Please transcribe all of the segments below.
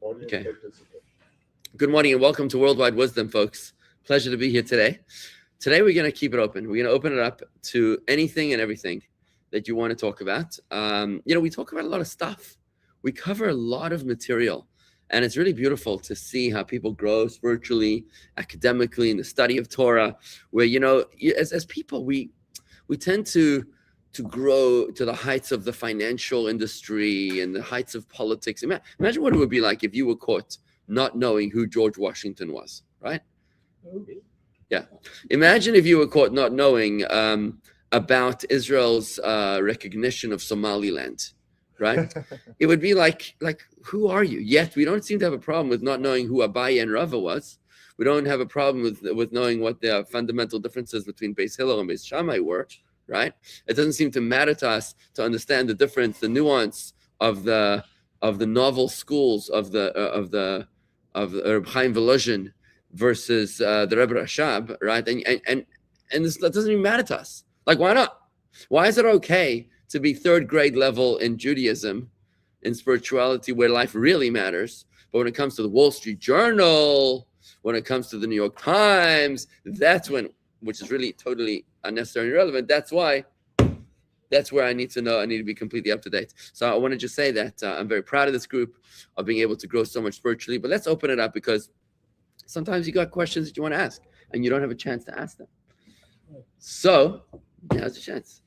Okay. Good morning and welcome to Worldwide Wisdom, folks. Pleasure to be here today. Today we're going to keep it open. We're going to open it up to anything and everything that you want to talk about. We talk about a lot of stuff. We cover a lot of material, and it's really beautiful to see how people grow spiritually, academically, in the study of Torah, where, as people, we tend to grow to the heights of the financial industry and the heights of politics. Imagine what it would be like if you were caught not knowing who George Washington was, right? Yeah. Imagine if you were caught not knowing about Israel's recognition of Somaliland, right? It would be like, who are you? Yet we don't seem to have a problem with not knowing who Abaye and Rava was. We don't have a problem with knowing what the fundamental differences between Beis Hillel and Beis Shammai were, right? It doesn't seem to matter to us to understand the difference, the nuance of the novel schools of Reb Chaim Volozhin versus the Rebbe Rashab, right? And this, that doesn't even matter to us. Like, why not? Why is it okay to be third grade level in Judaism, in spirituality, where life really matters? But when it comes to the Wall Street Journal, when it comes to the New York Times, that's when, which is really totally unnecessary and irrelevant. That's where I need to know. I need to be completely up to date. So I want to just say that I'm very proud of this group, of being able to grow so much spiritually. But let's open it up, because sometimes you got questions that you want to ask and you don't have a chance to ask them. So now's a chance.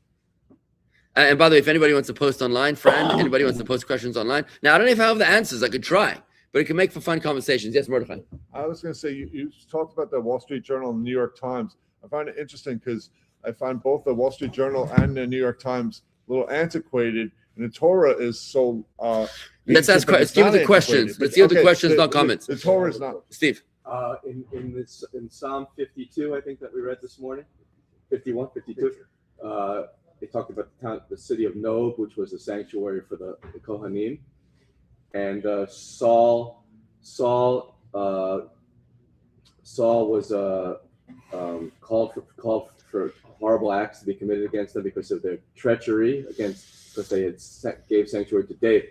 And by the way, if anybody wants to post online, anybody wants to post questions online. Now, I don't know if I have the answers. I could try, but it can make for fun conversations. Yes, Mordechai. I was going to say, you talked about the Wall Street Journal and the New York Times. I find it interesting because I find both the Wall Street Journal and the New York Times a little antiquated, and the Torah is so. Let's ask. Let's give the questions. Let's give the questions, not comments. The Torah is not. Steve. In Psalm 52, I think that we read this morning, 51, 52. They talked about the city of Nob, which was a sanctuary for the Kohanim, and Saul was called for horrible acts to be committed against them because of their treachery, because they had gave sanctuary to David.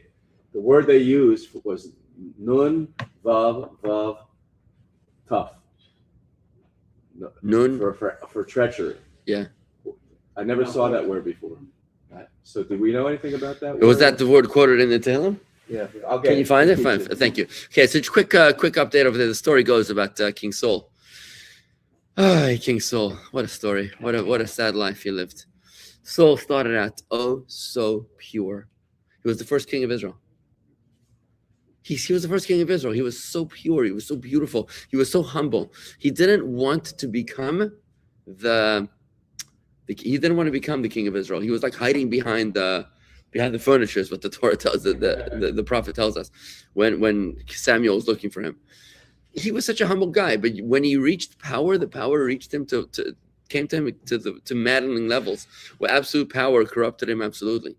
The word they used was nun, vav, tough. Nun for treachery. Yeah. I never saw that word before. So do we know anything about that word? Was that the word quoted in the Tehillim? Yeah. Okay. Can you find it? Fine. Thank you. Okay, so quick update over there. The story goes about King Saul. King Saul. What a story. What a sad life he lived. Saul started out so pure. He was the first king of Israel. He was the first king of Israel. He was so pure. He was so beautiful. He was so humble. He didn't want to become the king of Israel. He was like hiding behind the furniture, is what the Torah tells the prophet tells us when Samuel was looking for him. He was such a humble guy, but when he reached power, the power reached him came to him to maddening levels, where absolute power corrupted him absolutely.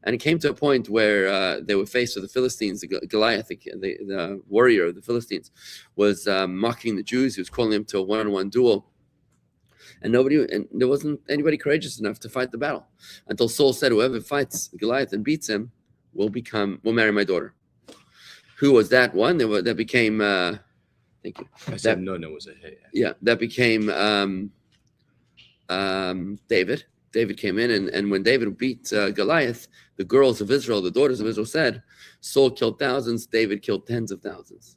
And it came to a point where they were faced with the Philistines. Goliath, the warrior of the Philistines, was mocking the Jews. He was calling them to a one-on-one duel. And there wasn't anybody courageous enough to fight the battle, until Saul said, "Whoever fights Goliath and beats him will marry my daughter." Who was that one? That became. Thank you. I said no was a hey. Yeah, that became David. David came in, and when David beat Goliath, the girls of Israel, the daughters of Israel, said, "Saul killed thousands, David killed tens of thousands,"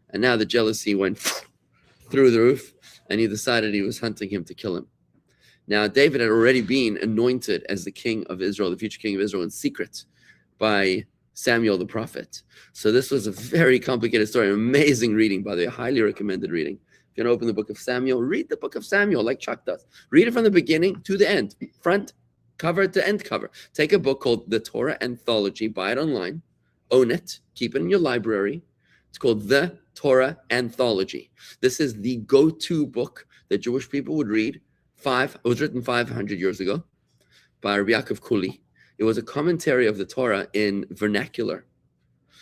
and now the jealousy went through the roof. And he decided he was hunting him to kill him. Now, David had already been anointed as the king of Israel, the future king of Israel, in secret by Samuel the prophet. So this was a very complicated story, an amazing reading, by the way, highly recommended reading. If you can open the book of Samuel, read the book of Samuel like Chuck does. Read it from the beginning to the end, front cover to end cover. Take a book called The Torah Anthology, buy it online, own it, keep it in your library. It's called The Torah Anthology. This is the go-to book that Jewish people would read. It was written 500 years ago by Rabbi Yaakov Kuli. It was a commentary of the Torah in vernacular,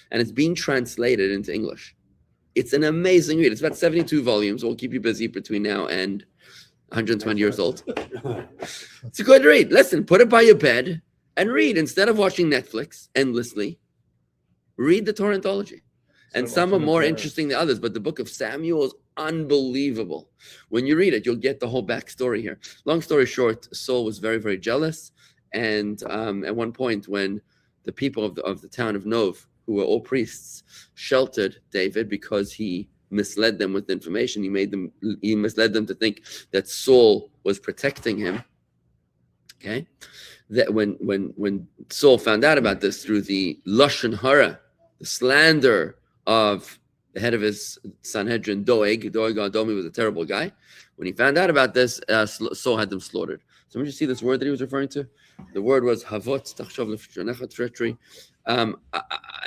and it's being translated into English. It's an amazing read. It's about 72 volumes. We'll keep you busy between now and 120 years old. It's a good read. Listen, put it by your bed and read. Instead of watching Netflix endlessly, read the Torah Anthology. And So some are more Trinitarian. interesting than others. But the book of Samuel is unbelievable. When you read it, you'll get the whole backstory here. Long story short, Saul was very, very jealous. And at one point, when the people of the town of Nov, who were all priests, sheltered David because he misled them with information, he misled them to think that Saul was protecting him. Okay, that when Saul found out about this through the lashon hara, the slander of the head of his Sanhedrin, Doeg Adomi was a terrible guy. When he found out about this, Saul had them slaughtered. So let me just see this word that he was referring to. The word was havot, treachery.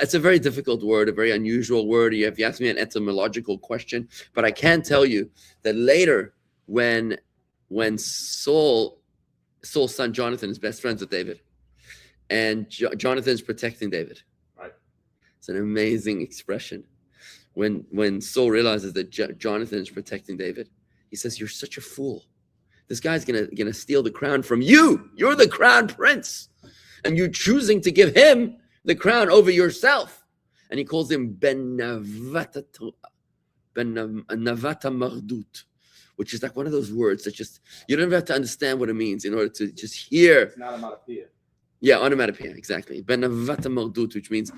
It's a very difficult word, a very unusual word. If you ask me an etymological question, but I can tell you that later, when Saul's son Jonathan is best friends with David, and Jonathan is protecting David. Right. It's an amazing expression. When Saul realizes that Jonathan is protecting David, he says, "You're such a fool. This guy's gonna steal the crown from you. You're the crown prince, and you're choosing to give him the crown over yourself." And he calls him Ben Navata Mardut, which is like one of those words that just you don't even have to understand what it means in order to just hear. It's not onomatopoeia. Yeah, onomatopoeia, exactly. Ben Navata Mardut, which means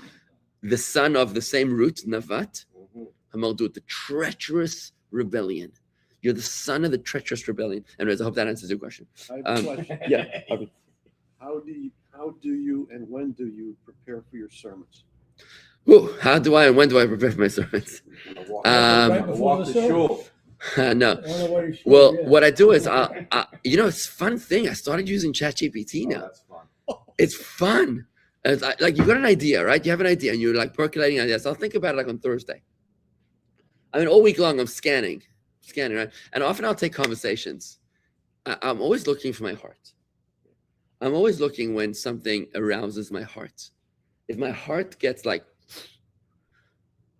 the son of the same root, Navat, Mardut, the treacherous rebellion. You're the son of the treacherous rebellion. Anyways, I hope that answers your question. I have a question. Yeah. How do you and when do you prepare for your sermons? Ooh, how do I and when do I prepare for my sermons? Right before Walk the the sermon. shul. No. Well, what I do is, it's a fun thing. I started using ChatGPT now. That's fun. It's fun. It's like you got an idea, right? You have an idea and you're like percolating ideas. I'll think about it like on Thursday. I mean, all week long I'm scanning, right? And often I'll take conversations. I'm always looking for my heart. I'm always looking when something arouses my heart. If my heart gets like,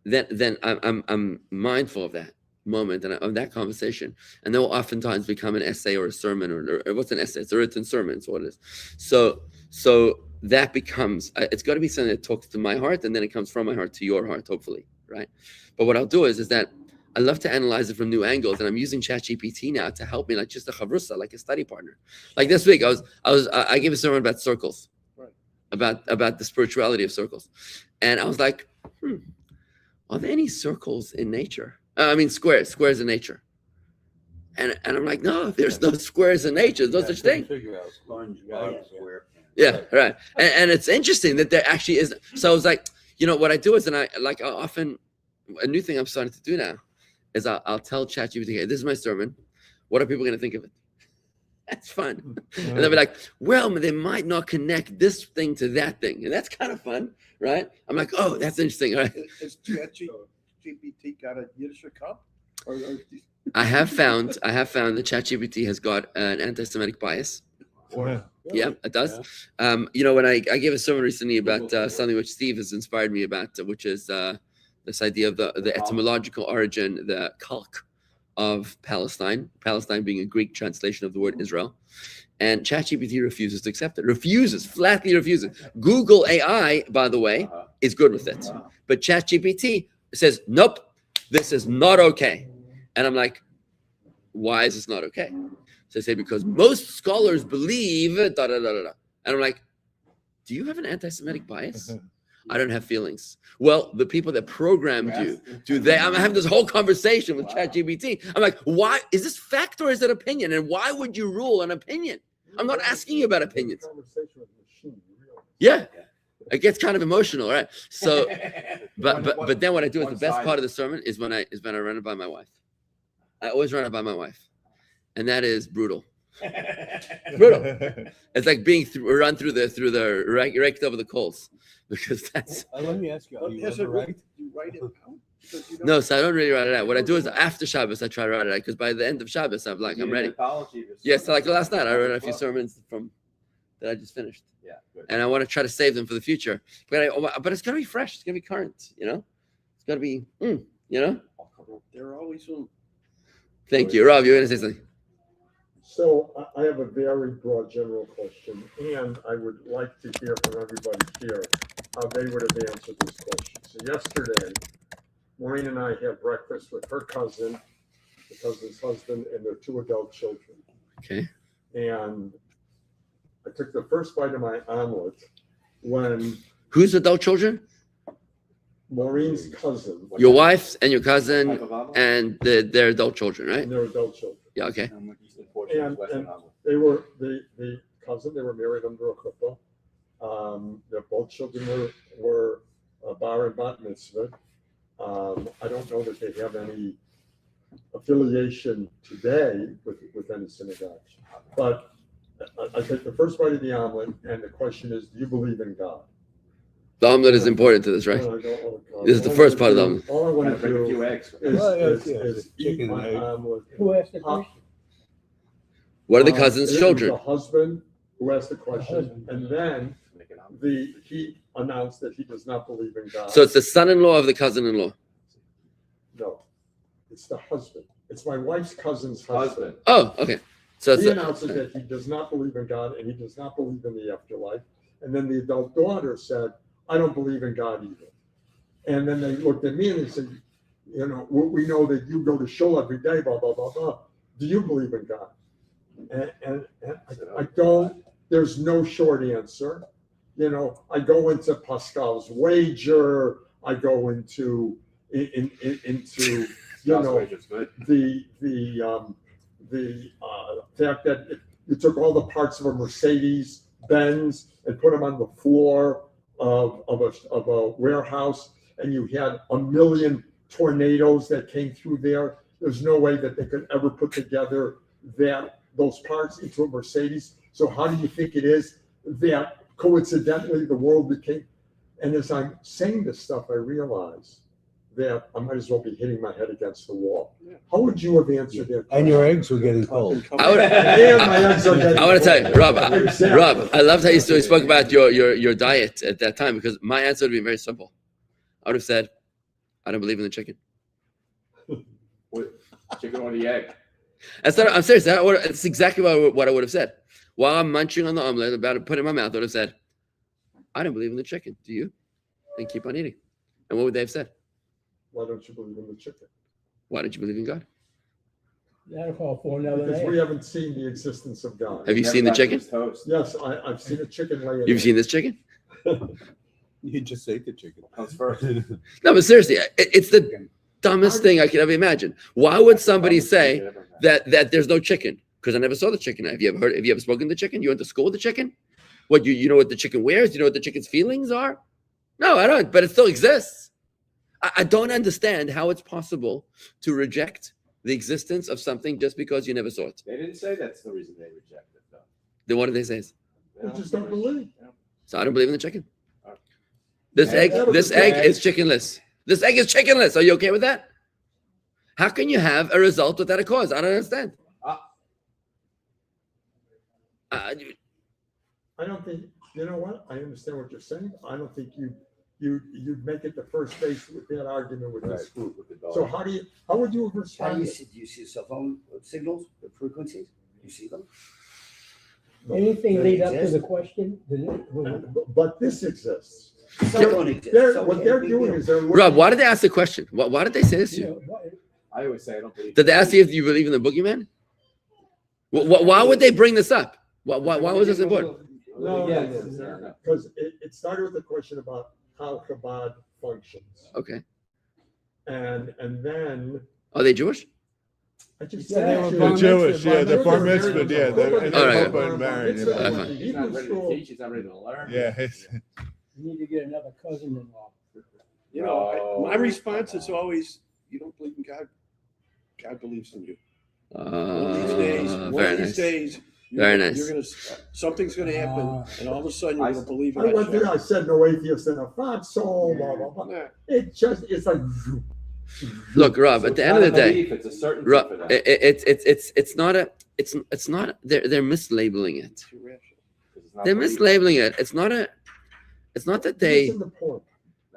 then I'm mindful of that moment and of that conversation, and that will oftentimes become an essay or a sermon or what's an essay? It's a written sermon. It's what it is. So that becomes it's got to be something that talks to my heart, and then it comes from my heart to your heart, hopefully, right? But what I'll do is that I love to analyze it from new angles, and I'm using ChatGPT now to help me, like just a chavrusa, like a study partner. Like this week, I gave a sermon about circles, right, about the spirituality of circles, and I was like, are there any circles in nature? I mean, squares in nature. And I'm like, no, there's no squares in nature. There's no such thing. Square. Yeah, right. And it's interesting that there actually is. So I was like, what I do is, I often, a new thing I'm starting to do now is I'll tell ChatGPT, hey, this is my sermon. What are people going to think of it? That's fun. And they'll be like, well, they might not connect this thing to that thing. And that's kind of fun, right? I'm like, oh, that's interesting. All right. Is ChatGPT got a Yiddish cup? I have found that ChatGPT has got an anti-Semitic bias. Yeah, it does. When I gave a sermon recently about something which Steve has inspired me about, which is this idea of the etymological origin, the kalk of Palestine being a Greek translation of the word Israel. And ChatGPT refuses to accept it. Flatly refuses. Google AI, by the way, is good with it. But ChatGPT says, nope, this is not okay. And I'm like, why is this not okay? So I say, because most scholars believe, da, da, da, da, da. And I'm like, do you have an anti-Semitic bias? I don't have feelings. Well, the people that programmed you, do they? I'm having this whole conversation with ChatGPT. I'm like, why? Is this fact or is it opinion? And why would you rule an opinion? I'm not asking you about opinions. Yeah. It gets kind of emotional, right? So, but then what I do is the best part of the sermon is when I run it by my wife. I always run it by my wife, and that is brutal. Brutal. It's like being run through the raked over the coals, because that's. Let me ask you, are you ever right? You write it out? No, so I don't really write it out. What I do is after Shabbos, I try to write it out, because by the end of Shabbos, I'm ready. Yes, so like last night, I wrote a few sermons that I just finished. Yeah, good. And I want to try to save them for the future. But it's gonna be fresh. It's gonna be current. It's gonna be, They're always on. Thank you, Rob. You were gonna say something. So I have a very broad general question, and I would like to hear from everybody here how they would have answered this question. So yesterday, Maureen and I had breakfast with her cousin, the cousin's husband, and their 2 adult children. Okay. And I took the first bite of my omelet when Who's adult children? Maureen's cousin Your wife and your cousin and their adult children, right? and their adult children. Yeah. Okay. And they were the cousin. They were married under a chuppah. Their both children were bar and bat mitzvah. I don't know that they have any affiliation today with any synagogues, but I take the first bite of the omelet, and the question is, do you believe in God? The omelet is important to this, right? This is the first part of the omelet. All I want to Break a do few eggs. is eat Chicken my and egg. omelet. Who asked the question? What are the cousins' It was children? the husband who asked the question, and then he announced that he does not believe in God. So it's the son-in-law of the cousin-in-law. No, it's the husband. It's my wife's cousin's husband. Oh, okay. So it's He announces that he does not believe in God and he does not believe in the afterlife. And then the adult daughter said, I don't believe in God either. And then they looked at me and they said, you know, we know that you go to shul every day, blah, blah, blah, blah. Do you believe in God? And I don't, there's no short answer. You know, I go into Pascal's wager. I go into you know, the fact that you took all the parts of a Mercedes Benz and put them on the floor of a warehouse, and you had a million tornadoes that came through there. There's no way that they could ever put together those parts into a Mercedes. So how do you think it is that coincidentally the world became? And as I'm saying this stuff, I realize that I might as well be hitting my head against the wall. How would you have answered that? And your eggs were getting cold. I would. And my eggs are getting I want to tell you, Rob. Exactly. Rob, I loved how you spoke about your diet at that time, because my answer would be very simple. I would have said, I don't believe in the chicken. Chicken or the egg? I'm serious. That's exactly what I would have said. While I'm munching on the omelet, about to put it in my mouth, I would have said, I don't believe in the chicken. Do you? And keep on eating. And what would they have said? Why don't you believe in the chicken? Why don't you believe in God? That'll call for another Because day. we haven't seen the existence of God. Have you seen the chicken? Yes, I've seen a chicken lay. You've seen this chicken? You just ate the chicken. Comes first. No, but seriously, it's the dumbest thing I could ever imagine. Why would somebody say that there's no chicken? Because I never saw the chicken. Have you ever spoken to the chicken? You went to school with the chicken? What, you know what the chicken wears? You know what the chicken's feelings are? No, I don't, but it still exists. I don't understand how it's possible to reject the existence of something just because you never saw it. They didn't say that's the reason they reject it, though. Then what did they say? They just don't believe. So I don't believe in the chicken. This egg is chickenless. This egg is chickenless. Are you okay with that? How can you have a result without a cause? I don't understand. I don't think, you know what? I understand what you're saying. I don't think you'd make it the first base with that argument with this group. So how would you have How do responded? you see cell phone signals, the frequencies? You see them? Anything lead up to the question? But this exists. Cell phone exists. so What it they're can't be doing real. is they're. Rob, why did they ask the question? Why did they say this to you? I always say I don't believe. Did they ask you if you believe in the boogeyman? Why would they bring this up? Why was this important? No, Yes. because it started with a question about how Chabad functions. Okay. And then Are they Jewish? I just Yeah, said. they were actually, bar They're Jewish, bar yeah, they're bar mitzvah, mitzvah, yeah, they're- and All right. they're both married. Mitzvah Yeah. was the He's not Hebrew ready to school. teach. He's not ready to learn. Yeah. You need to get another cousin-in-law. You know, No. my response is always, you don't believe in God, God believes in you. One of these days, Very one of these nice. days, Very nice. you're gonna, something's gonna happen, and all of a sudden you're gonna believe in I went there, that. I said no atheist in a font, so blah, blah, blah. Yeah. It's like. Look, Rob. At the end of the day, It's a certain Rob, for them. it's not. They're mislabeling it. They're mislabeling it. It's not that they. Missing the point.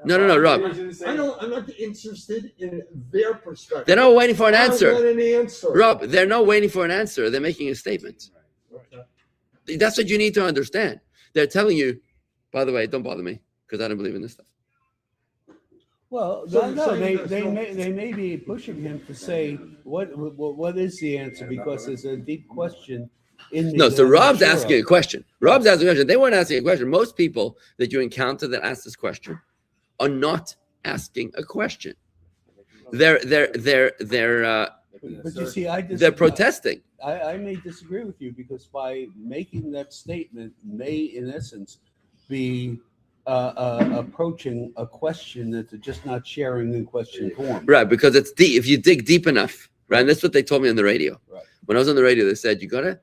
No, Rob. I'm not interested in their perspective. They're not waiting for an I want answer. an answer. Rob, they're not waiting for an answer. They're making a statement. That's what you need to understand. They're telling you, by the way, don't bother me because I don't believe in this stuff. Well, So you're no, saying there's they may be pushing him to say what is the answer, because there's a deep question in me. No, that so I'm not Rob's sure asking a of. question. Rob's asking a question. They weren't asking a question. Most people that you encounter that ask this question are not asking a question. They're But you see, they're protesting. I may disagree with you, because by making that statement may, in essence, be approaching a question that they're just not sharing in question form. Right, because it's deep. If you dig deep enough, right? And that's what they told me on the radio. Right. When I was on the radio, they said you gotta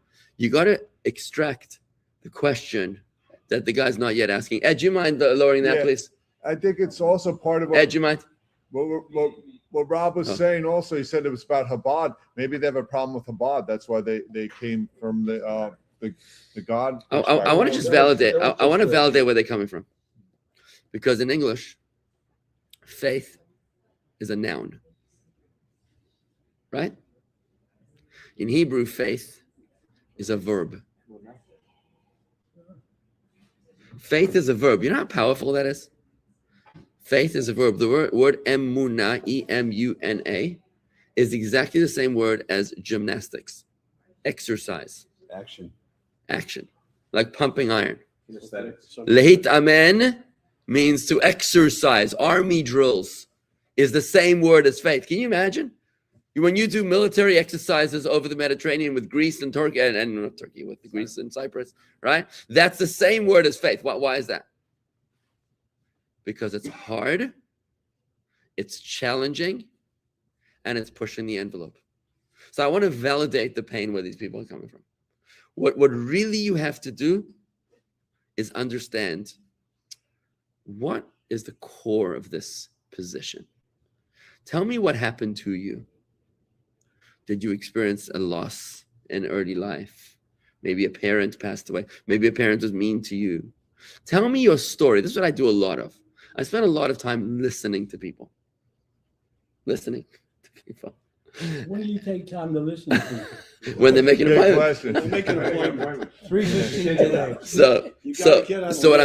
extract the question that the guy's not yet asking. Ed, do you mind lowering that, Yeah. please? I think it's also part of Ed, do you mind? what Rob was Oh. saying. Also, he said it was about Chabad. Maybe they have a problem with Chabad. That's why they came from the God. I want to just validate. I want to validate where they're coming from, because in English, faith is a noun, right? In Hebrew, faith is a verb. Faith is a verb. You know how powerful that is? Faith is a verb. The word emuna, E-M-U-N-A, is exactly the same word as gymnastics, exercise, action, like pumping iron. Lehit amen means to exercise. Army drills is the same word as faith. Can you imagine? When you do military exercises over the Mediterranean with Greece and Turkey, and not Turkey, with Greece and Cyprus, right? That's the same word as faith. Why is that? Because it's hard, it's challenging, and it's pushing the envelope. So I want to validate the pain where these people are coming from. What really you have to do is understand what is the core of this position. Tell me what happened to you. Did you experience a loss in early life? Maybe a parent passed away. Maybe a parent was mean to you. Tell me your story. This is what I do a lot of. I spend a lot of time listening to people. Listening to people. When do you take time to listen to people? When they're making an Good appointment. question. Make an appointment. 3:15 today. So what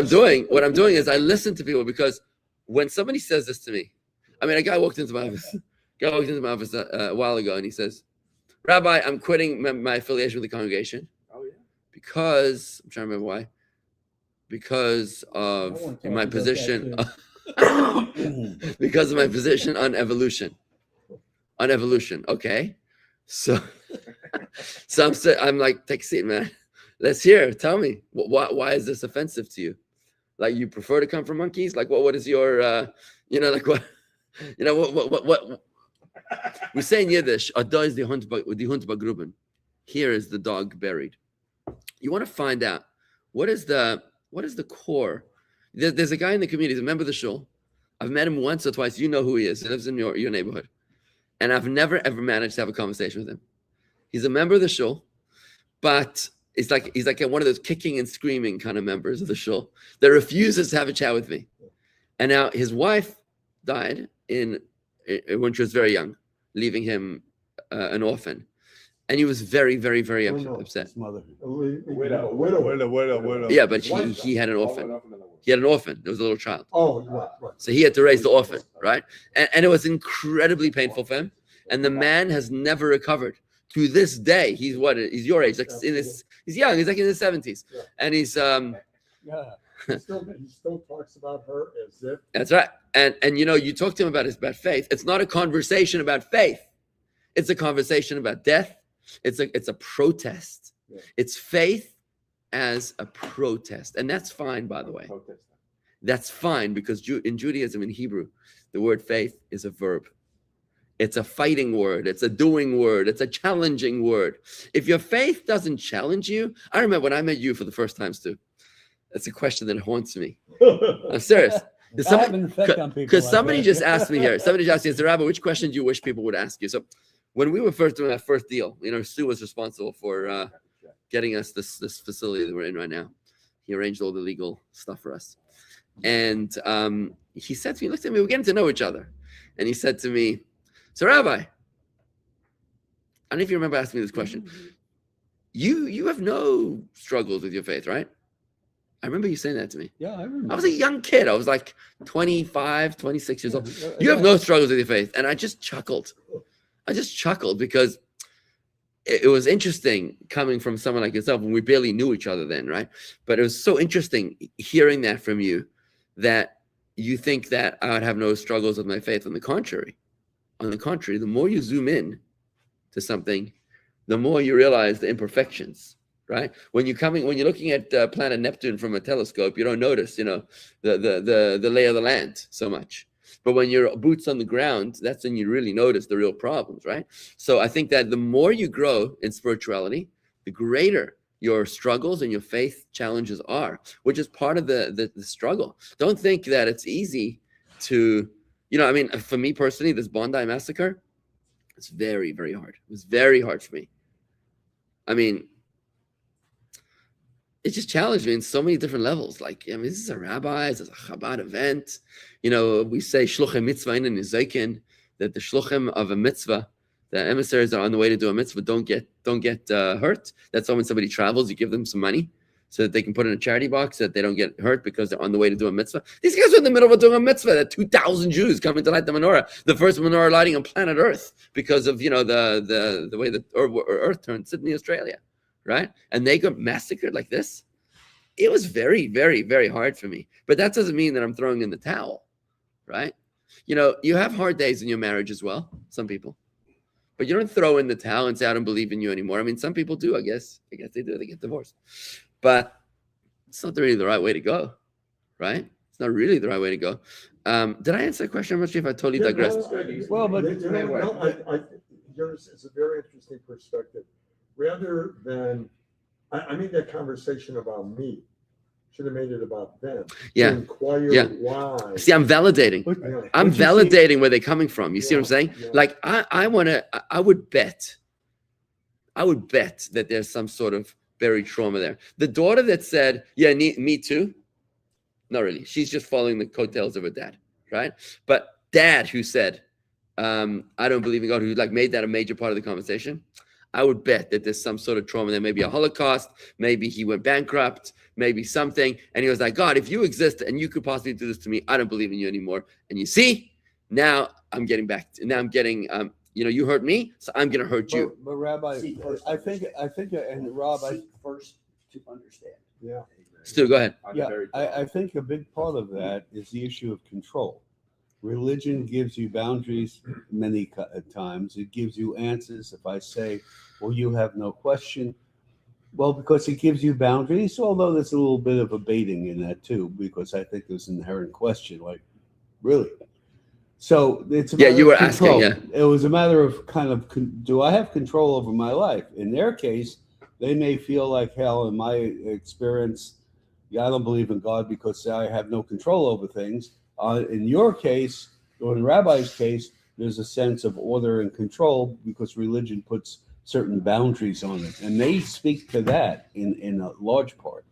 I'm doing is I listen to people, because when somebody says this to me, I mean, a guy walked into my office a while ago, and he says, Rabbi, I'm quitting my affiliation with the congregation. Oh, yeah. Because I'm trying to remember why. Because of my position. Because of my position on evolution. On evolution, okay. So I'm like, take a seat, man. Let's hear. Tell me, why is this offensive to you? Like, you prefer to come from monkeys? Like, what is your, like what, what? We say in Yiddish, "Ada is the Hund begruben." Here is the dog buried. You want to find out what is the core. There's a guy in the community. He's a member of the shul. I've met him once or twice. You know who he is. He lives in your neighborhood, and I've never ever managed to have a conversation with him. He's a member of the shul, but he's like one of those kicking and screaming kind of members of the shul that refuses to have a chat with me. And now his wife died when she was very young, leaving him an orphan, and he was very, very, very upset. Widow. Yeah, but he had an orphan. He had an orphan. There was a little child. Oh, right. So he had to raise the orphan, right? And it was incredibly painful for him. And the man has never recovered. To this day, he's your age. Like he's young. He's like in his 70s, and he's He still talks about her as if. That's right. And you talk to him about faith. It's not a conversation about faith. It's a conversation about death. It's a protest. Yeah. It's faith as a protest, and that's fine, by the way. That's fine, because in Judaism, in Hebrew, the word faith is a verb. It's a fighting word. It's a doing word. It's a challenging word. If your faith doesn't challenge you, I remember when I met you for the first time, Stu. That's a question that haunts me. I'm serious. Because somebody just asked me here. Somebody just asked me, Rabbi, which question do you wish people would ask you? So when we were first doing our first deal, Stu was responsible for getting us this facility that we're in right now. He arranged all the legal stuff for us. And he said to me, look at me, we're getting to know each other. And he said to me, so Rabbi, I don't know if you remember asking me this question. You have no struggles with your faith, right? I remember you saying that to me. Yeah, I remember. I was a young kid. I was like 25, 26 years old. You have no struggles with your faith. And I just chuckled. Because it was interesting coming from someone like yourself when we barely knew each other then, right? But it was so interesting hearing that from you, that you think that I would have no struggles with my faith. On the contrary, the more you zoom in to something, the more you realize the imperfections, right? When you're looking at planet Neptune from a telescope, you don't notice, the lay of the land so much. But when you're boots on the ground, that's when you really notice the real problems, right? So I think that the more you grow in spirituality, the greater your struggles and your faith challenges are, which is part of the struggle. Don't think that it's easy to, for me personally, this Bondi massacre, it's very, very hard. It was very hard for me. It just challenged me in so many different levels. This is a rabbi, this is a Chabad event. We say shluchim mitzvah in Nizakin, that the shluchim of a mitzvah, the emissaries that are on the way to do a mitzvah, don't get hurt. That's why when somebody travels, you give them some money so that they can put in a charity box, so that they don't get hurt because they're on the way to do a mitzvah. These guys are in the middle of doing a mitzvah. There are 2,000 Jews coming to light the menorah, the first menorah lighting on planet Earth, because of the way the Earth turned, Sydney, Australia. Right? And they got massacred like this. It was very, very, very hard for me. But that doesn't mean that I'm throwing in the towel, right? You have hard days in your marriage as well, some people. But you don't throw in the towel and say, I don't believe in you anymore. Some people do, I guess. I guess they do. They get divorced. But it's not really the right way to go, right? It's not really the right way to go. Did I answer the question? I'm not sure if I totally digressed. Well, but yours is a very interesting perspective. Rather than, I made that conversation about me. Should have made it about them. Yeah. To inquire why. See, I'm validating. I'm validating where they're coming from. You see what I'm saying? Yeah. I would bet that there's some sort of buried trauma there. The daughter that said, yeah, me too. Not really. She's just following the coattails of her dad, right? But dad who said, I don't believe in God, who made that a major part of the conversation, I would bet that there's some sort of trauma there, maybe a Holocaust, maybe he went bankrupt, maybe something. And he was like, God, if you exist and you could possibly do this to me, I don't believe in you anymore. And you see, now I'm getting you hurt me, so I'm going to hurt you. But Rabbi, I think, and Rob, first to understand. Yeah. Stu, go ahead. I think a big part of that is the issue of control. Religion gives you boundaries many times. It gives you answers. If I say, well, you have no question, well, because it gives you boundaries, although there's a little bit of a baiting in that too, because I think there's an inherent question, like, really? So it's a matter you were of control. asking, It was a matter of do I have control over my life? In their case, they may feel like hell. In my experience, I don't believe in God because I have no control over things. In your case, or in the rabbi's case, there's a sense of order and control because religion puts certain boundaries on it. And they speak to that in a large part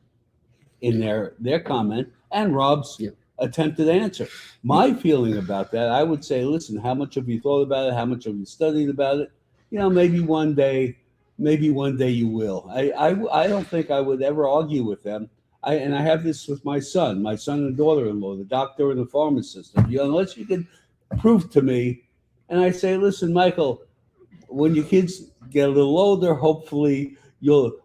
in their comment and Rob's attempted answer. My feeling about that, I would say, listen, how much have you thought about it? How much have you studied about it? Maybe one day you will. I don't think I would ever argue with them. I have this with my son and daughter-in-law, the doctor and the pharmacist. Unless you can prove to me, and I say, listen, Michael, when your kids get a little older, hopefully you'll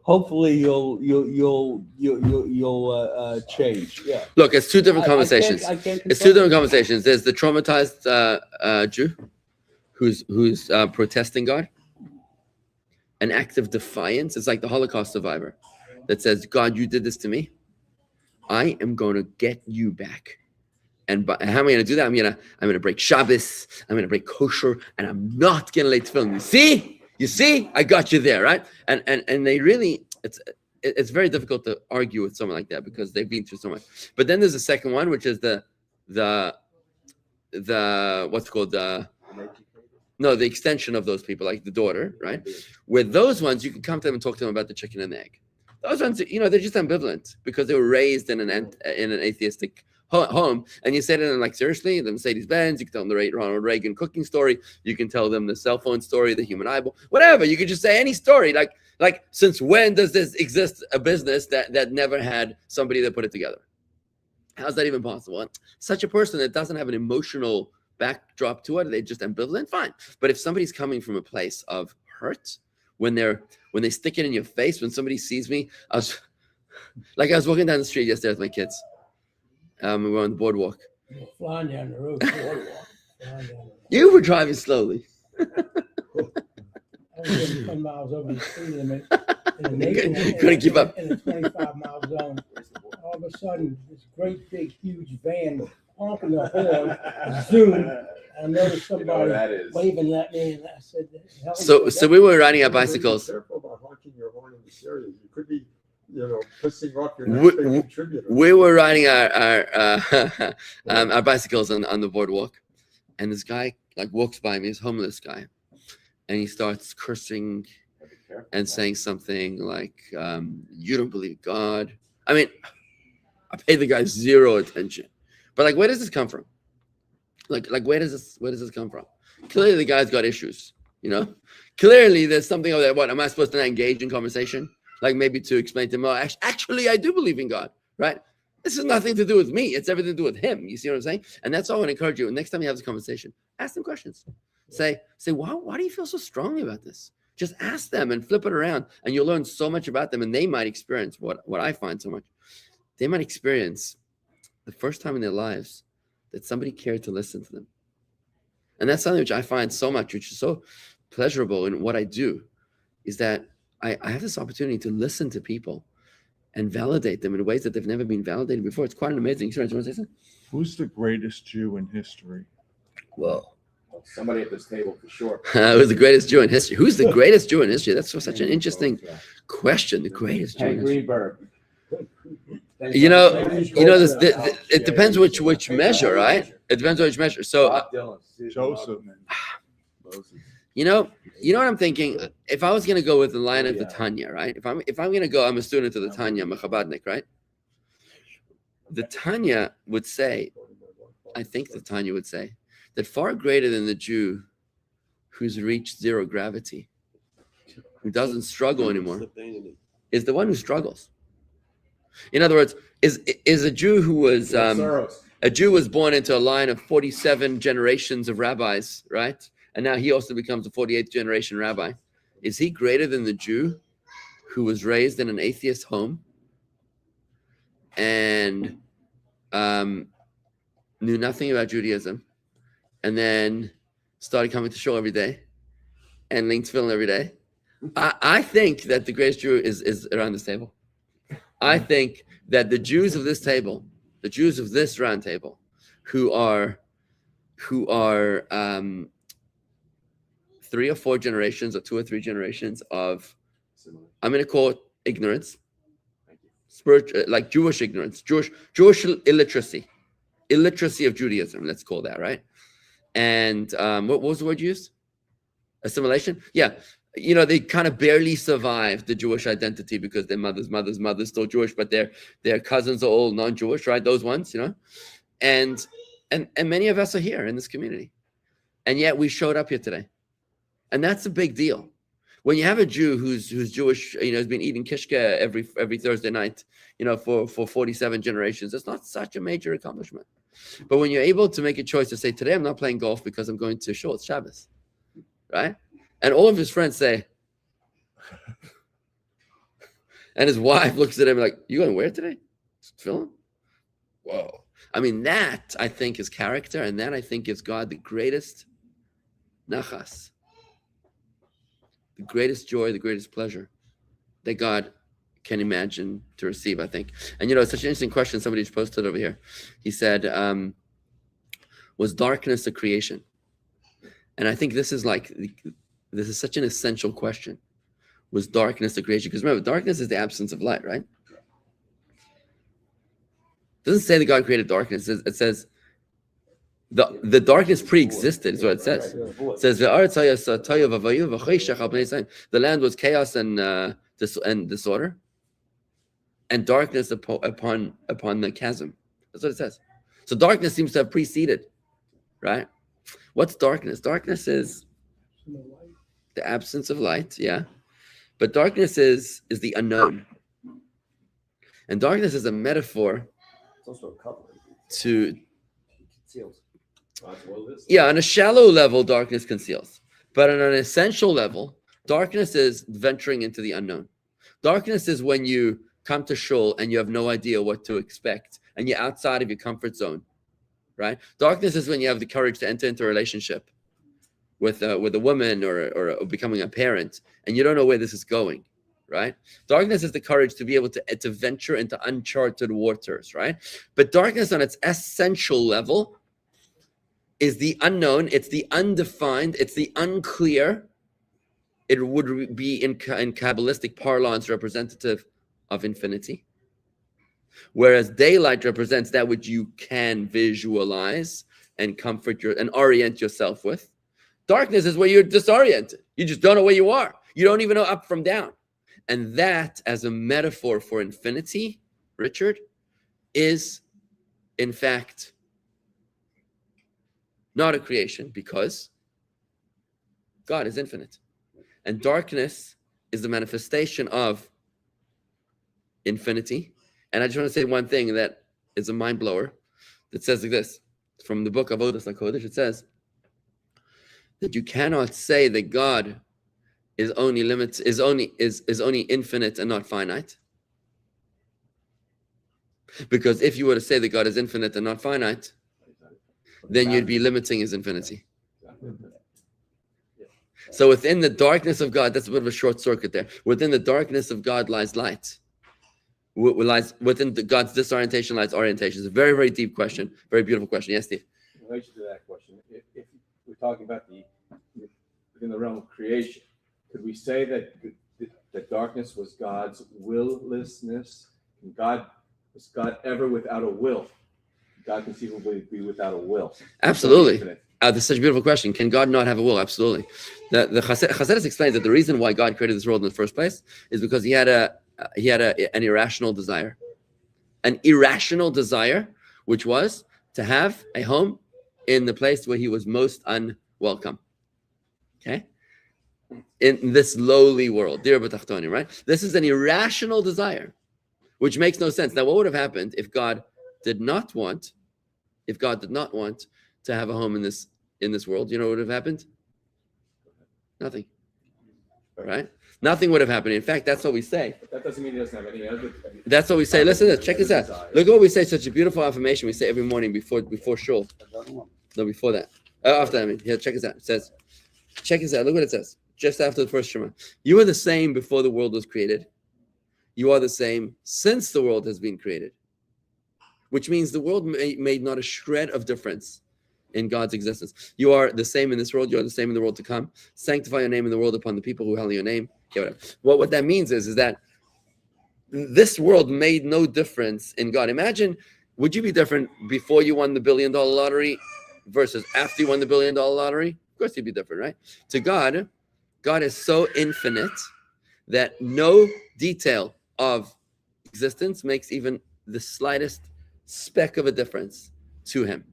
change. Yeah. Look, it's two different conversations. It's two different conversations. There's the traumatized Jew who's protesting God, an act of defiance. It's like the Holocaust survivor that says, God, you did this to me. I am going to get you back. And how am I going to do that? I'm going to break Shabbos. I'm going to break kosher, and I'm not going to lay tefillin. You see, I got you there, right? And they really, it's very difficult to argue with someone like that because they've been through so much. But then there's a second one, which is the what's called the extension of those people, like the daughter, right? With those ones, you can come to them and talk to them about the chicken and the egg. Those ones, they're just ambivalent because they were raised in an atheistic home, and you say to them like, seriously, the Mercedes-Benz, you can tell them the Ronald Reagan cooking story, you can tell them the cell phone story, the human eyeball, whatever. You could just say any story, like since when does this exist, a business that never had somebody that put it together? How's that even possible? Such a person that doesn't have an emotional backdrop to it, they just ambivalent, fine. But if somebody's coming from a place of hurt, when they stick it in your face, when somebody sees me, I was walking down the street yesterday with my kids. We were on the boardwalk. You're flying down the road. Boardwalk, flying down the road. You were driving slowly. I was getting 10 miles over the speed limit. Couldn't keep up. In a 25-mile zone. All of a sudden, this great big huge van honking the horn, zoom. I noticed somebody waving at me, and I said, So we were riding our bicycles. Be careful about honking your horn in this area. You could be, pissing off your next big contributor. We were riding our bicycles on the boardwalk, and this guy like walks by me, this homeless guy, and he starts cursing and saying something like, "You don't believe God." I mean, I paid the guy zero attention, but like, where does this come from? Like where does this come from? Clearly, the guy's got issues. Clearly, there's something over there. What am I supposed to not engage in conversation? Like maybe to explain to him, oh, actually, I do believe in God, right? This has nothing to do with me. It's everything to do with him. You see what I'm saying? And that's all I want to encourage you. Next time you have this conversation, ask them questions. Say, why do you feel so strongly about this? Just ask them and flip it around, and you'll learn so much about them. And they might experience what I find so much. They might experience the first time in their lives that somebody cared to listen to them. And that's something which I find so much, which is so pleasurable in what I do, is that I have this opportunity to listen to people and validate them in ways that they've never been validated before. It's quite an amazing experience. You want to say something? Who's the greatest Jew in history? Well, somebody at this table for sure. Who's the greatest Jew in history? Who's the greatest Jew in history? That's such an interesting question. The greatest Jew in history. Greenberg. It depends which measure, right? It depends on which measure. So, Joseph. you know what I'm thinking? If I was going to go with the line of the Tanya, right? If I'm going to go, I'm a student of the Tanya, I'm a Chabadnik, right? The Tanya would say, I think the Tanya would say, that far greater than the Jew who's reached zero gravity, who doesn't struggle anymore, is the one who struggles. In other words, is a Jew who was born into a line of 47 generations of rabbis, right? And now he also becomes a 48th generation rabbi. Is he greater than the Jew who was raised in an atheist home and knew nothing about Judaism, and then started coming to shul every day and linked tefillin every day? I think that the greatest Jew is around this table. I think that the Jews of this table, the Jews of this round table, who are 3 or 4 generations or 2 or 3 generations of, I'm going to call it ignorance, spiritual, like Jewish ignorance, Jewish illiteracy of Judaism. Let's call that, right? And what was the word used? Assimilation? Yeah. They kind of barely survived the Jewish identity because their mother's still Jewish, but their cousins are all non-Jewish, right? Those ones, and many of us are here in this community, and yet we showed up here today, and that's a big deal. When you have a Jew who's Jewish, has been eating kishka every Thursday night, for 47 generations, it's not such a major accomplishment. But when you're able to make a choice to say, today I'm not playing golf because I'm going to shul, it's Shabbos, right? And all of his friends say, and his wife looks at him like, you going where today? Tefillin? Whoa. I mean, that I think is character, and that I think gives God the greatest nachas, the greatest joy, the greatest pleasure that God can imagine to receive, I think. And it's such an interesting question somebody just posted over here. He said, was darkness a creation? And I think this is such an essential question. Was darkness a creation? Because remember, darkness is the absence of light, right? It doesn't say that God created darkness. It says the darkness pre-existed, is what it says. It says the land was chaos and disorder, and darkness upon the chasm. That's what it says. So darkness seems to have preceded, right? What's darkness? Darkness is the absence of light, yeah. But darkness is the unknown. And darkness is a metaphor It's also a cover. to, Conceals. yeah, on a shallow level, darkness conceals. But on an essential level, darkness is venturing into the unknown. Darkness is when you come to shul and you have no idea what to expect and you're outside of your comfort zone, right? Darkness is when you have the courage to enter into a relationship with a woman or becoming a parent and you don't know where this is going, right? Darkness is the courage to be able to venture into uncharted waters, right? But darkness on its essential level is the unknown, it's the undefined, it's the unclear. It would be in Kabbalistic parlance representative of infinity. Whereas daylight represents that which you can visualize and comfort and orient yourself with. Darkness is where you're disoriented. You just don't know where you are. You don't even know up from down. And that, as a metaphor for infinity, Richard, is in fact not a creation because God is infinite. And darkness is the manifestation of infinity. And I just want to say one thing that is a mind blower that says like this from the book of Avodas HaKodesh. It says that you cannot say that God is only infinite and not finite. Because if you were to say that God is infinite and not finite, then you'd be limiting his infinity. So within the darkness of God, that's a bit of a short circuit there. Within the darkness of God lies light. Within God's disorientation lies orientation. It's a very, very deep question. Very beautiful question. Yes, Steve? In relation to that question, if we're talking about within the realm of creation, could we say that darkness was God's willlessness? Was God ever without a will? God conceivably be without a will? Absolutely. That's such a beautiful question. Can God not have a will? Absolutely. The Chassidus explains that the reason why God created this world in the first place is because he had an irrational desire. An irrational desire, which was to have a home in the place where he was most unwelcome. Okay? In this lowly world. Dir b'tachtonim, right? This is an irrational desire, which makes no sense. Now, what would have happened if God did not want to have a home in this world? You know what would have happened? Nothing. Right? Nothing would have happened. In fact, that's what we say. But that doesn't mean he doesn't have any other. That's what we say. Listen to this. Check this out. Look at what we say. Such a beautiful affirmation we say every morning before shul. No, before that. After that, I mean. Here, check this out. It says, check this out. Look what it says. Just after the first Shema. You are the same before the world was created. You are the same since the world has been created. Which means the world made not a shred of difference in God's existence. You are the same in this world. You are the same in the world to come. Sanctify your name in the world upon the people who hallow your name. Okay, whatever. Well, what that means is that this world made no difference in God. Imagine, would you be different before you won the $1 billion lottery versus after you won the $1 billion lottery? Of course you'd be different, right? To God, God is so infinite that no detail of existence makes even the slightest speck of a difference to him.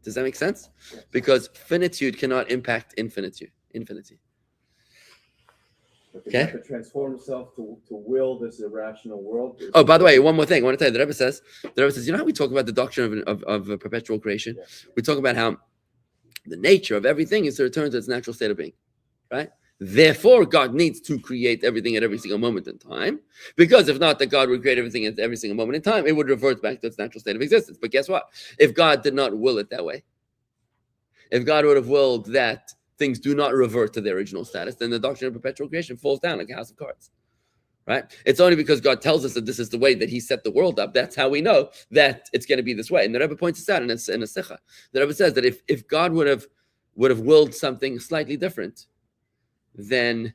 Does that make sense? Because finitude cannot impact infinity. Okay. To transform himself to will this irrational world. Oh, by the way, one more thing. I want to tell you, the Rabbi says, you know how we talk about the doctrine of perpetual creation? Yeah. We talk about how the nature of everything is to return to its natural state of being, right? Therefore, God needs to create everything at every single moment in time, because if not, that God would create everything at every single moment in time, it would revert back to its natural state of existence. But guess what? If God did not will it that way, if God would have willed that things do not revert to their original status, then the doctrine of perpetual creation falls down like a house of cards, right? It's only because God tells us that this is the way that he set the world up. That's how we know that it's going to be this way. And the Rebbe points this out in a Sikha. The Rebbe says that if God would have willed something slightly different, then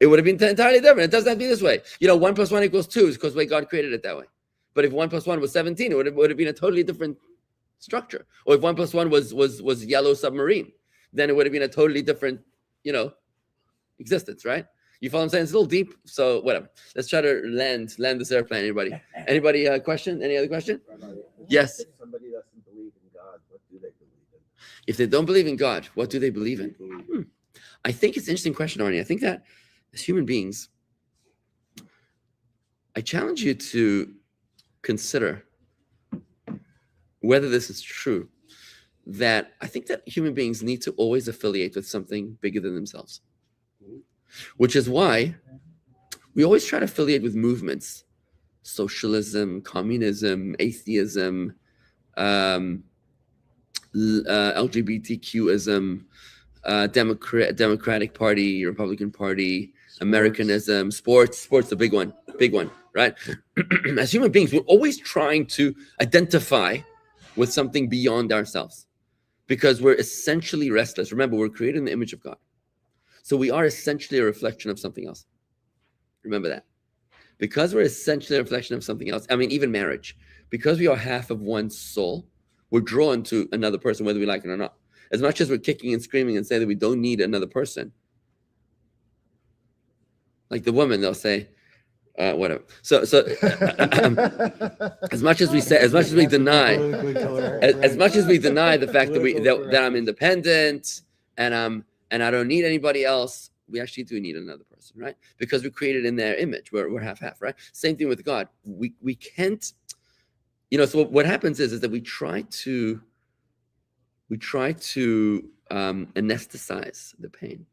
it would have been entirely different. It doesn't have to be this way. 1 + 1 = 2 is because the way God created it that way. But if 1 + 1 was 17, it would have been a totally different structure. Or if 1 + 1 was yellow submarine, then it would have been a totally different, existence, right? You follow what I'm saying? It's a little deep, so whatever. Let's try to land this airplane. Anybody question? Any other question? Yes. Somebody doesn't believe If they don't believe in God, what do they believe in? I think it's an interesting question, Arnie. I think that as human beings, I challenge you to consider whether this is true, that I think that human beings need to always affiliate with something bigger than themselves, which is why we always try to affiliate with movements, socialism, communism, atheism, LGBTQism, Democratic Party, Republican Party, Americanism, sports, the big one, right? As human beings, we're always trying to identify with something beyond ourselves because we're essentially restless. Remember, we're created in the image of God. So we are essentially a reflection of something else. Remember that. Because we're essentially a reflection of something else, I mean, even marriage, because we are half of one soul, we're drawn to another person, whether we like it or not. As much as we're kicking and screaming and say that we don't need another person, like the woman, they'll say, whatever. So as much as we deny the fact that I'm independent and I don't need anybody else, we actually do need another person, right? Because we're created in their image. We're half, right? Same thing with God. We can't, so what happens is that we try to anesthetize the pain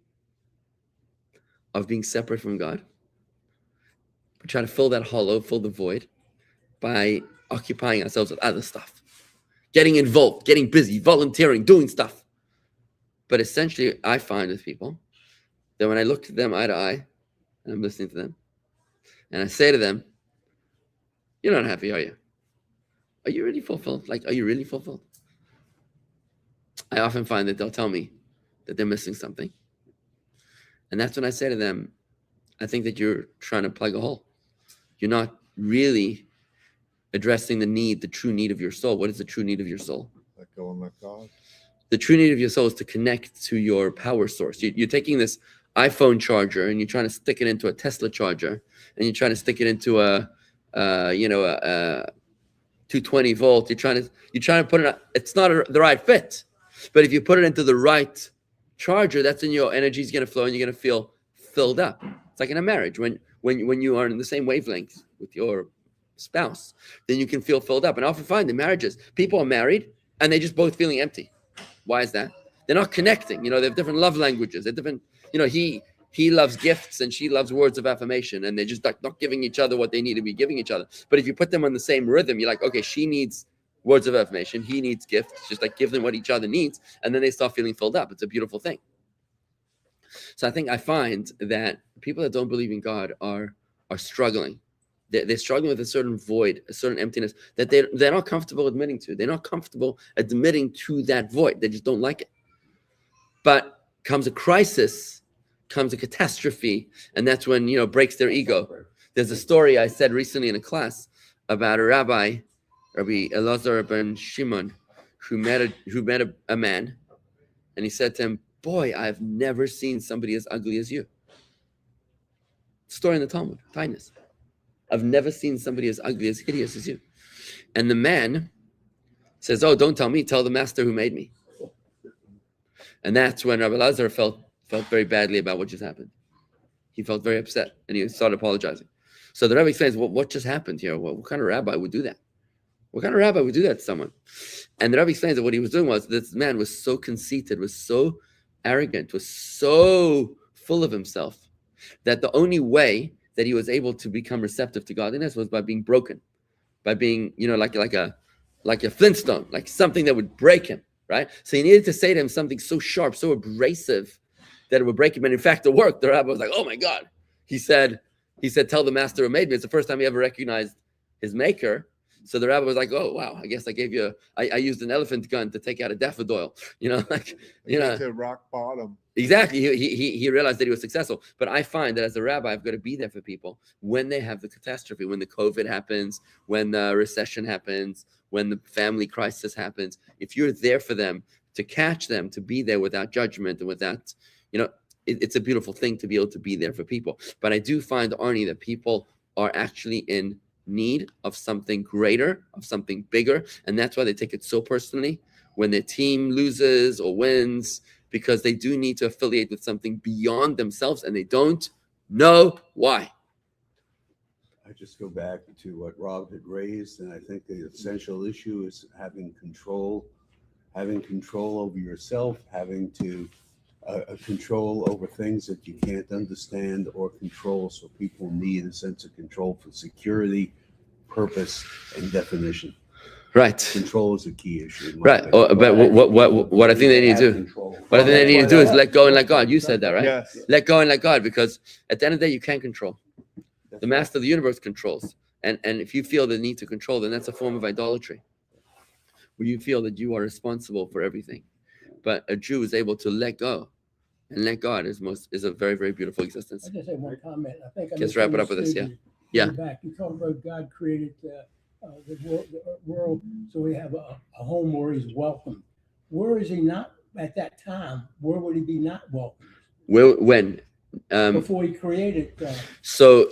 of being separate from God. We try to fill that hollow, fill the void by occupying ourselves with other stuff, getting involved, getting busy, volunteering, doing stuff. But essentially, I find with people that when I look to them eye to eye, and I'm listening to them, and I say to them, "You're not happy, are you? Are you really fulfilled? Like, are you really fulfilled?" I often find that they'll tell me that they're missing something. And that's when I say to them, I think that you're trying to plug a hole. You're not really addressing the true need of your soul. What is the true need of your soul? Let go and let God. The true need of your soul is to connect to your power source. You're taking this iPhone charger and you're trying to stick it into a Tesla charger, and you're trying to stick it into a 220 volt. You're trying to put it. It's not the right fit. But if you put it into the right charger, that's when your energy is going to flow and you're going to feel filled up. It's like in a marriage. When you are in the same wavelength with your spouse, then you can feel filled up. And I often find in marriages, people are married and they're just both feeling empty. Why is that? They're not connecting. They have different love languages. They're different. He loves gifts and she loves words of affirmation, and they're just like not giving each other what they need to be giving each other. But if you put them on the same rhythm, you're like, okay, she needs words of affirmation, he needs gifts, just like give them what each other needs, and then they start feeling filled up. It's a beautiful thing. So I find that people that don't believe in God are struggling. They're struggling with a certain void, a certain emptiness that they're not comfortable admitting to. They're not comfortable admitting to that void. They just don't like it. But comes a crisis, comes a catastrophe, and that's when breaks their ego. There's a story I said recently in a class about a Rabbi Elazar ben Shimon, who met a man, and he said to him, "Boy, I've never seen somebody as ugly as you." Story in the Talmud, kindness. I've never seen somebody as ugly, as hideous as you. And the man says, "Oh, don't tell me, tell the master who made me." And that's when Rabbi Elazar felt very badly about what just happened. He felt very upset, and he started apologizing. So the Rabbi explains, well, what just happened here? What kind of rabbi would do that? What kind of rabbi would do that to someone? And the Rabbi explains that what he was doing was this man was so conceited, was so arrogant, was so full of himself, that the only way that he was able to become receptive to godliness was by being broken, by being, like a Flintstone, like something that would break him, right? So he needed to say to him something so sharp, so abrasive that it would break him. And in fact, it worked. The rabbi was like, "Oh my God." He said, "Tell the master who made me." It's the first time he ever recognized his maker. So the rabbi was like, "Oh wow, I guess I gave you I used an elephant gun to take out a daffodil." To rock bottom. Exactly. He realized that he was successful. But I find that as a rabbi, I've got to be there for people when they have the catastrophe, when the COVID happens, when the recession happens, when the family crisis happens. If you're there for them, to catch them, to be there without judgment and without, it's a beautiful thing to be able to be there for people. But I do find, Arnie, that people are actually in need of something greater, of something bigger, and that's why they take it so personally when their team loses or wins, because they do need to affiliate with something beyond themselves, and they don't know why. I just go back to what Rob had raised, and I think the essential issue is having control over yourself, having to control over things that you can't understand or control. So people need a sense of control for security, purpose, and definition. Right. Control is a key issue. Right. But what I think they need to do, what I think they need to do is let go and let God. You said that, right? Yes. Let go and let God, because at the end of the day, you can't control. The master of the universe controls. And if you feel the need to control, then that's a form of idolatry, where you feel that you are responsible for everything. But a Jew is able to let go and let God is a very, very beautiful existence. I just have one comment. I think Let's wrap it up with this, yeah. Yeah. Back, you talk about God created the world, so we have a home where he's welcome. Where is he not at that time? Where would he be not welcome? When? Before he created. So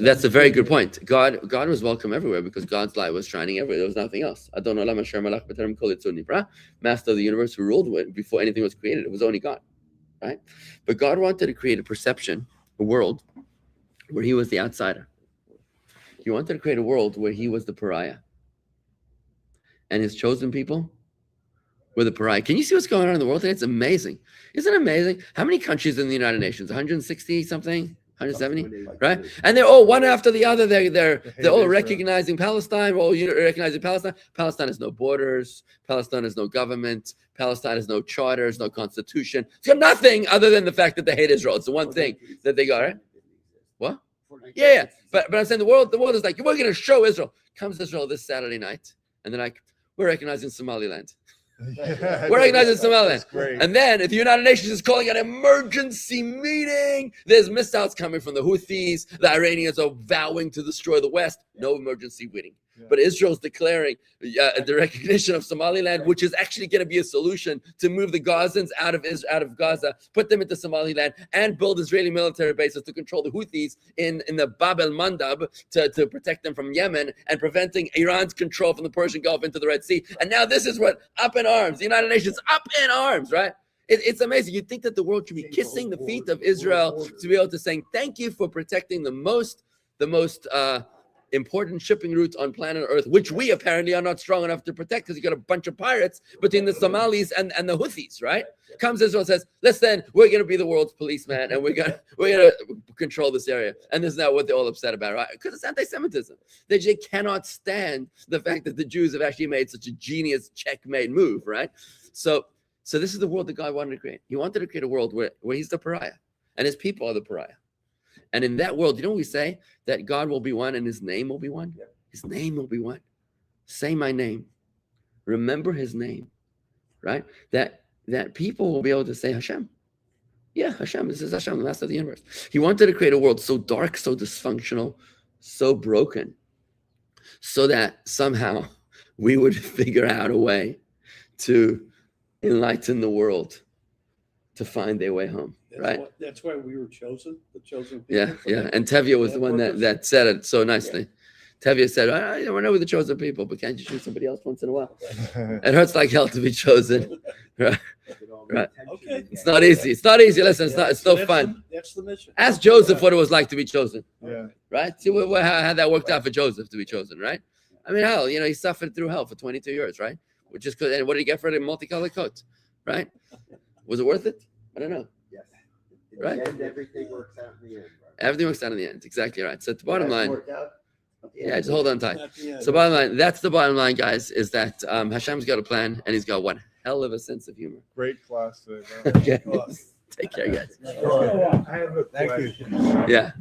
that's a very good point. God was welcome everywhere, because God's light was shining everywhere. There was nothing else. Master of the universe who ruled before anything was created. It was only God, right? But God wanted to create a perception, a world where he was the outsider. He wanted to create a world where he was the pariah, and his chosen people were the pariah. Can you see what's going on in the world today? It's amazing. Isn't it amazing? How many countries in the United Nations? 160 something, 170, right? And they're all one after the other. They're all recognizing Palestine. We're all recognizing Palestine. Palestine has no borders. Palestine has no government. Palestine has no charters, no constitution. It's got nothing other than the fact that they hate Israel. It's the one thing that they got, right? What? Yeah. But I'm saying the world is like, we're going to show Israel. Comes Israel this Saturday night, and they're like, we're recognizing Somaliland. Yeah, we're recognizing Somaliland. great. And then if the United Nations is calling an emergency meeting, there's missiles coming from the Houthis. The Iranians are vowing to destroy the West. No emergency meeting. Yeah. But Israel's declaring the recognition of Somaliland, which is actually going to be a solution to move the Gazans out of Gaza, put them into Somaliland, and build Israeli military bases to control the Houthis in the Bab el-Mandab to protect them from Yemen, and preventing Iran's control from the Persian Gulf into the Red Sea. And now this is what up in arms. The United Nations up in arms, right? It's amazing. You'd think that the world should be kissing the feet of Israel to be able to say thank you for protecting the most important shipping route on planet Earth, which we apparently are not strong enough to protect, because you got a bunch of pirates between the Somalis and the Houthis, right? Comes Israel and says, listen, we're going to be the world's policeman, and we're gonna control this area. And this is not what they're all upset about, right? Because it's anti-Semitism. They just cannot stand the fact that the Jews have actually made such a genius checkmate move, right? So this is the world that God wanted to create. He wanted to create a world where he's the pariah, and his people are the pariah. And in that world, you know what we say? That God will be one and his name will be one? Yeah. His name will be one. Say my name. Remember his name, right? That people will be able to say Hashem. Yeah, Hashem. This is Hashem, the master of the universe. He wanted to create a world so dark, so dysfunctional, so broken, so that somehow we would figure out a way to enlighten the world to find their way home. Right. That's why we were chosen, the chosen people. Yeah. And Tevye was the one that said it so nicely. Yeah. Tevye said, I don't know we're the chosen people, but can't you choose somebody else once in a while? It hurts like hell to be chosen. Right. Okay. It's not easy. It's not easy. Listen, it's still fun. That's the mission. Ask Joseph what it was like to be chosen. Yeah. Right? See how that worked out for Joseph to be chosen, right? I mean, hell, he suffered through hell for 22 years, right? Which is good. And what did he get for it? A multicolored coat, right? Was it worth it? I don't know. Right? Everything works out in the end. Right? Everything works out in the end. Exactly right. So the bottom line, just hold on tight. So bottom line, that's the bottom line, guys, is that Hashem's got a plan, and he's got one hell of a sense of humor. Great class today. Okay. Take care, guys. I have a question. Yeah.